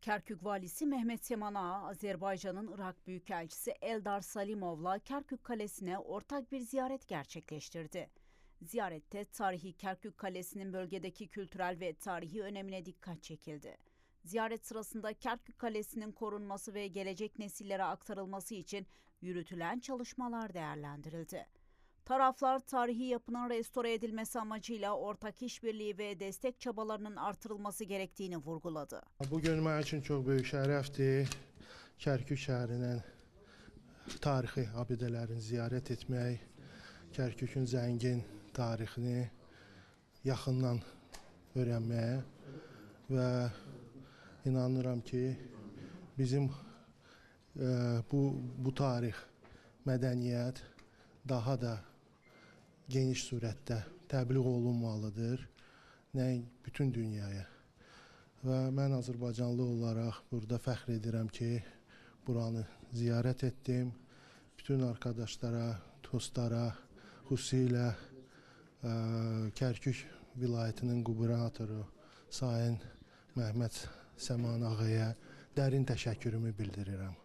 Kerkük valisi Mehmet Seman Ağa, Azerbaycan'ın Irak Büyükelçisi Eldar Salimov'la Kerkük Kalesi'ne ortak bir ziyaret gerçekleştirdi. Ziyarette tarihi Kerkük Kalesi'nin bölgedeki kültürel ve tarihi önemine dikkat çekildi. Ziyaret sırasında Kerkük Kalesi'nin korunması ve gelecek nesillere aktarılması için yürütülen çalışmalar değerlendirildi. Taraflar, tarihi yapının restore edilmesi amacıyla ortak işbirliği ve destek çabalarının artırılması gerektiğini vurguladı. Bugün mənim üçün çox böyük şərəfdir. Kərkük şəhərinin tarixi abidələrini ziyarət etmək, Kərkükün zəngin tarixini yaxından öyrənməyə və inanıram ki, bizim bu tarix, mədəniyyət daha da geniş surətdə təbliğ olunmalıdır, bütün dünyaya. Və mən Azərbaycanlı olaraq burada fəxr edirəm ki, buranı ziyarət etdim. Bütün arkadaşlara, dostlara, xüsusilə Kərkük vilayətinin qubernatoru Sayın Məhəmməd Səman Ağaya dərin təşəkkürümü bildirirəm.